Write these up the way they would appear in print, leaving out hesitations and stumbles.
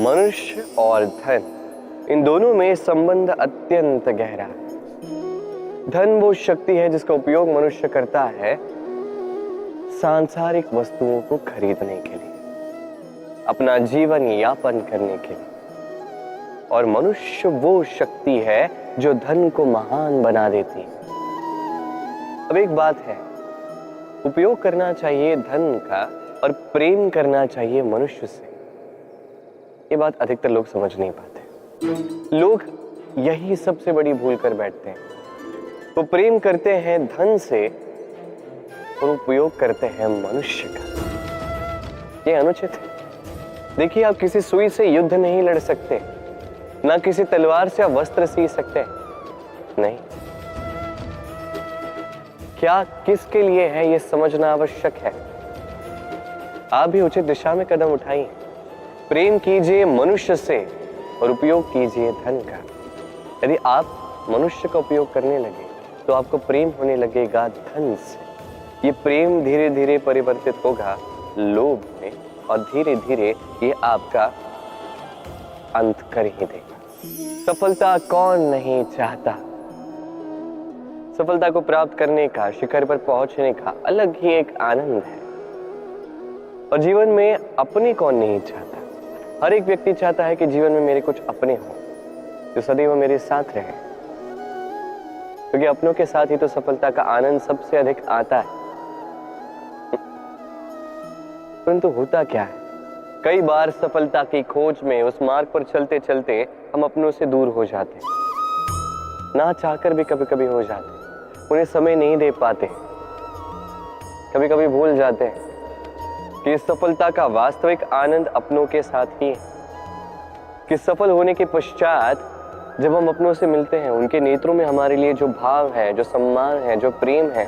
मनुष्य और धन, इन दोनों में संबंध अत्यंत गहरा है। धन वो शक्ति है जिसका उपयोग मनुष्य करता है सांसारिक वस्तुओं को खरीदने के लिए, अपना जीवन यापन करने के लिए। और मनुष्य वो शक्ति है जो धन को महान बना देती है। अब एक बात है, उपयोग करना चाहिए धन का और प्रेम करना चाहिए मनुष्य से। ये बात अधिकतर लोग समझ नहीं पाते। लोग यही सबसे बड़ी भूल कर बैठते हैं। वो प्रेम करते हैं धन से और उपयोग करते हैं मनुष्य का। ये अनुचित है। देखिए, आप किसी सुई से युद्ध नहीं लड़ सकते, ना किसी तलवार से आप वस्त्र सी सकते नहीं। क्या किसके लिए है ये समझना आवश्यक है। आप भी उचित दिशा में कदम उठाइए। प्रेम कीजिए मनुष्य से और उपयोग कीजिए धन का। यदि आप मनुष्य का उपयोग करने लगे तो आपको प्रेम होने लगेगा धन से। ये प्रेम धीरे धीरे परिवर्तित होगा लोभ में और धीरे धीरे ये आपका अंत कर ही देगा। सफलता कौन नहीं चाहता। सफलता को प्राप्त करने का, शिखर पर पहुंचने का अलग ही एक आनंद है। और जीवन में अपने कौन नहीं चाहता। हर एक व्यक्ति चाहता है कि जीवन में मेरे कुछ अपने हों जो सदैव मेरे साथ रहे, क्योंकि अपनों के साथ ही तो सफलता का आनंद सबसे अधिक आता है। परंतु होता क्या है, कई बार सफलता की खोज में उस मार्ग पर चलते चलते हम अपनों से दूर हो जाते हैं। ना चाहकर भी कभी कभी हो जाते हैं। उन्हें समय नहीं दे पाते। कभी कभी भूल जाते हैं कि सफलता का वास्तविक आनंद अपनों के साथ ही है। कि सफल होने के पश्चात जब हम अपनों से मिलते हैं, उनके नेत्रों में हमारे लिए जो भाव है, जो सम्मान है, जो प्रेम है,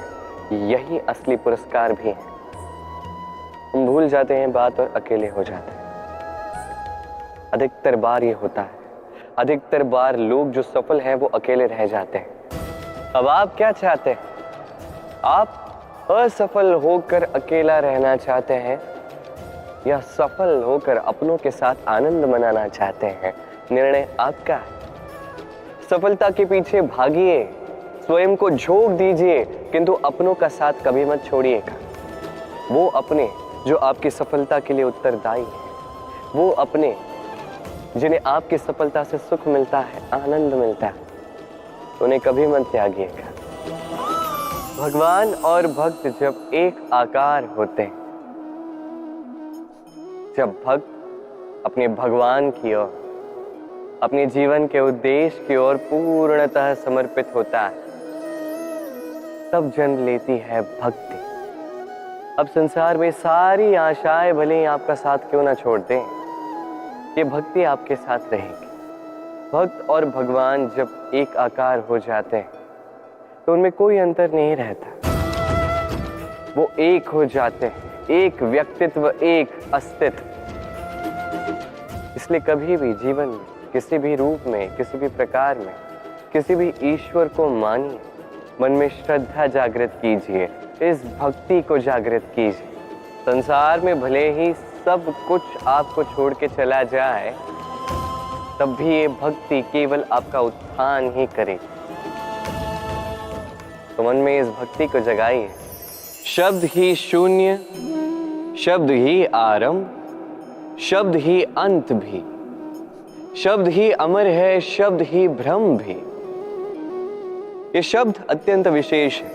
यही असली पुरस्कार भी है। हम भूल जाते हैं बात और अकेले हो जाते हैं। अधिकतर बार ये होता है। अधिकतर बार लोग जो सफल हैं वो अकेले रह जाते हैं। अब आप क्या चाहते हैं? आप असफल होकर अकेला रहना चाहते हैं या सफल होकर अपनों के साथ आनंद मनाना चाहते हैं? निर्णय आपका है। सफलता के पीछे भागिए, स्वयं को झोंक दीजिए, किंतु अपनों का साथ कभी मत छोड़िएगा। वो अपने जो आपकी सफलता के लिए उत्तरदायी है, वो अपने जिन्हें आपकी सफलता से सुख मिलता है, आनंद मिलता है, उन्हें कभी मत त्यागिएगा। भगवान और भक्त जब एक आकार होते हैं, जब भक्त अपने भगवान की ओर, अपने जीवन के उद्देश्य की ओर पूर्णतः समर्पित होता है, तब जन्म लेती है भक्ति। अब संसार में सारी आशाएं भले ही आपका साथ क्यों ना छोड़ दें, ये भक्ति आपके साथ रहेगी। भक्त और भगवान जब एक आकार हो जाते हैं तो उनमें कोई अंतर नहीं रहता। वो एक हो जाते हैं, एक व्यक्तित्व, एक अस्तित्व। इसलिए कभी भी जीवन में, किसी भी रूप में, किसी भी प्रकार में, किसी भी ईश्वर को मानिए, मन में श्रद्धा जागृत कीजिए, इस भक्ति को जागृत कीजिए। संसार में भले ही सब कुछ आपको छोड़ के चला जाए, तब भी ये भक्ति केवल आपका उत्थान ही करे। तो मन में इस भक्ति को जगाइए। शब्द ही शून्य, शब्द ही आरंभ, शब्द ही अंत भी, शब्द ही अमर है, शब्द ही भ्रम भी। ये शब्द अत्यंत विशेष है।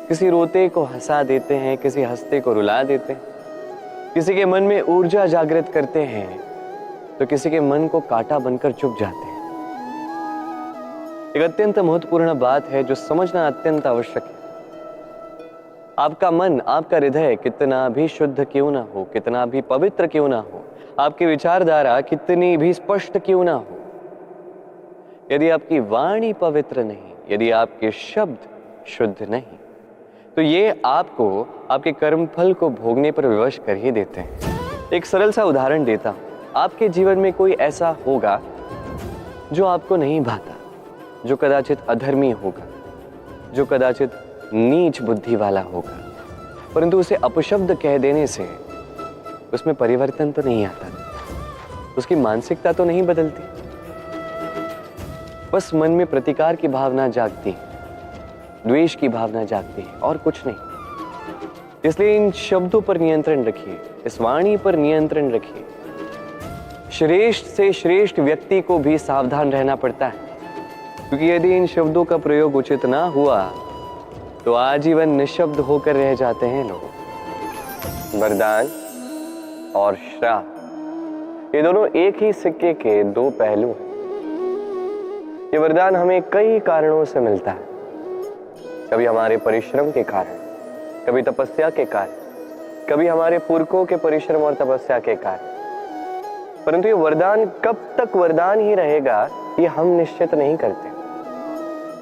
किसी रोते को हंसा देते हैं, किसी हंसते को रुला देते हैं, किसी के मन में ऊर्जा जागृत करते हैं तो किसी के मन को कांटा बनकर चुभ जाते हैं। एक अत्यंत महत्वपूर्ण बात है जो समझना अत्यंत आवश्यक है। आपका मन, आपका हृदय कितना भी शुद्ध क्यों ना हो, कितना भी पवित्र क्यों ना हो, आपकी विचारधारा कितनी भी स्पष्ट क्यों ना हो, यदि आपकी वाणी पवित्र नहीं, यदि आपके शब्द शुद्ध नहीं, तो ये आपको आपके कर्मफल को भोगने पर विवश कर ही देते हैं। एक सरल सा उदाहरण देता हूं। आपके जीवन में कोई ऐसा होगा जो आपको नहीं भाता, जो कदाचित अधर्मी होगा, जो कदाचित नीच बुद्धि वाला होगा, परंतु उसे अपशब्द कह देने से उसमें परिवर्तन तो नहीं आता। उसकी मानसिकता तो नहीं बदलती, बस मन में प्रतिकार की भावना जागती है, द्वेष की भावना जागती है और कुछ नहीं। इसलिए इन शब्दों पर नियंत्रण रखिए, इस वाणी पर नियंत्रण रखिए। श्रेष्ठ से श्रेष्ठ व्यक्ति को भी सावधान रहना पड़ता है, क्योंकि यदि इन शब्दों का प्रयोग उचित ना हुआ तो आजीवन निशब्द होकर रह जाते हैं लोग। वरदान और श्राप, ये दोनों एक ही सिक्के के दो पहलू हैं। ये वरदान हमें कई कारणों से मिलता है, कभी हमारे परिश्रम के कारण, कभी तपस्या के कारण, कभी हमारे पुरखों के परिश्रम और तपस्या के कारण। परंतु ये वरदान कब तक वरदान ही रहेगा, ये हम निश्चित नहीं करते।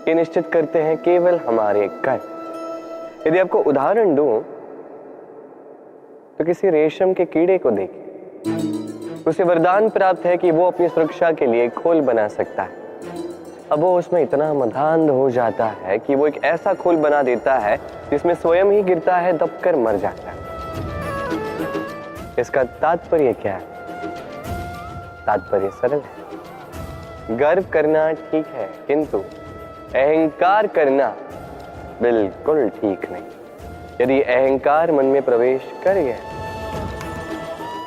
ये निश्चित करते हैं केवल हमारे कर्म। यदि आपको उदाहरण दूं तो किसी रेशम के कीड़े को देखिए, उसे वरदान प्राप्त है कि वो अपनी सुरक्षा के लिए खोल बना सकता है। अब वो उसमें इतना मधांध हो जाता है कि वो एक ऐसा खोल बना देता है जिसमें स्वयं ही गिरता है, दबकर मर जाता है। इसका तात्पर्य क्या है? तात्पर्य सरल है। गर्व करना ठीक है, किंतु अहंकार करना बिल्कुल ठीक नहीं। यदि अहंकार मन में प्रवेश कर गया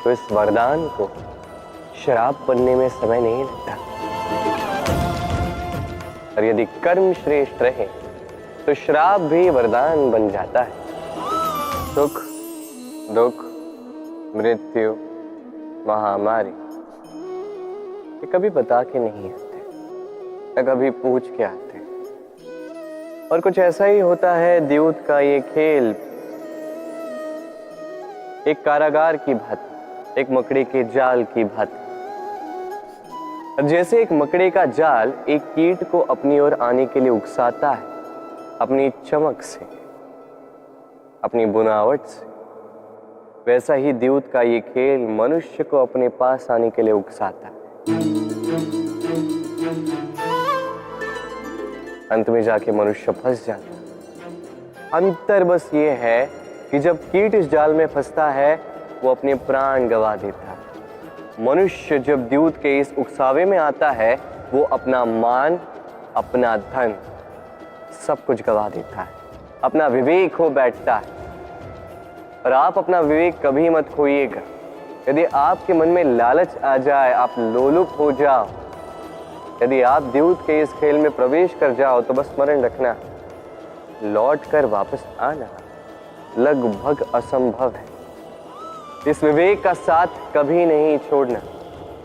तो इस वरदान को श्राप बनने में समय नहीं लगता। और यदि कर्म श्रेष्ठ रहे तो श्राप भी वरदान बन जाता है। सुख, दुख, मृत्यु, महामारी, ये कभी बता के नहीं आते, या कभी पूछ के आते। और कुछ ऐसा ही होता है द्यूत का ये खेल, एक कारागार की भांति, एक मकड़ी के जाल की भांति। जैसे एक मकड़े का जाल एक कीट को अपनी ओर आने के लिए उकसाता है, अपनी चमक से, अपनी बुनावट से, वैसा ही द्यूत का ये खेल मनुष्य को अपने पास आने के लिए उकसाता है। अंत में जाके मनुष्य फंस जाता है। अंतर बस ये है कि जब कीट इस जाल में फंसता है वो अपने प्राण गंवा देता है। मनुष्य जब द्यूत के इस उकसावे में आता है वो अपना मान, अपना धन, सब कुछ गंवा देता है, अपना विवेक खो बैठता है। और आप अपना विवेक कभी मत खोइएगा। यदि आपके मन में लालच आ जाए, आप लोलुप हो जाओ, यदि आप द्यूत के इस खेल में प्रवेश कर जाओ तो बस स्मरण रखना, लौट कर वापस आना लगभग असंभव है। इस विवेक का साथ कभी नहीं छोड़ना,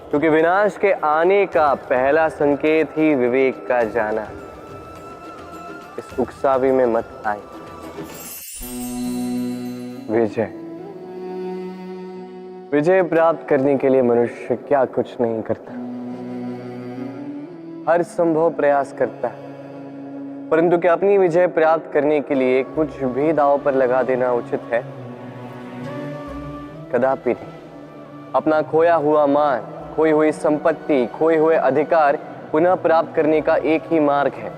क्योंकि विनाश के आने का पहला संकेत ही विवेक का जाना। इस उकसावे में मत आए। विजय, विजय प्राप्त करने के लिए मनुष्य क्या कुछ नहीं करता, हर संभव प्रयास करता है। परंतु क्या अपनी विजय प्राप्त करने के लिए कुछ भी दांव पर लगा देना उचित है? कदापि नहीं। अपना खोया हुआ मान, खोई हुई संपत्ति, खोए हुए अधिकार पुनः प्राप्त करने का एक ही मार्ग है,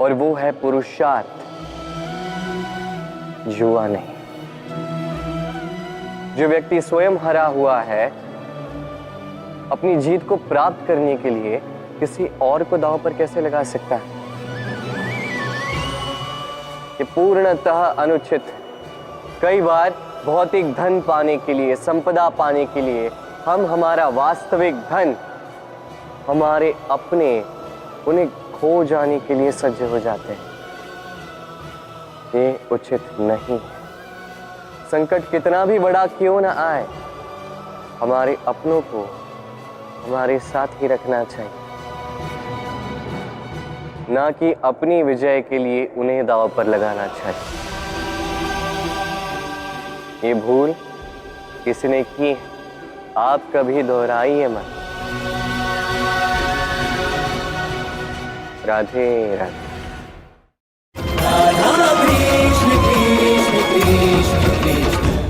और वो है पुरुषार्थ, जुआ नहीं। जो व्यक्ति स्वयं हरा हुआ है, अपनी जीत को प्राप्त करने के लिए किसी और को दांव पर कैसे लगा सकता है? ये पूर्णतः अनुचित है। कई बार भौतिक धन पाने के लिए, संपदा पाने के लिए हम हमारा वास्तविक धन, हमारे अपने, उन्हें खो जाने के लिए सज्ज हो जाते हैं। ये उचित नहीं है। संकट कितना भी बड़ा क्यों ना आए, हमारे अपनों को हमारे साथ ही रखना चाहिए, ना कि अपनी विजय के लिए उन्हें दांव पर लगाना चाहिए। ये भूल किसी ने की है, आप कभी दोहराइए मत। राधे राधे। राधा कृष्ण कृष्ण कृष्ण कृष्ण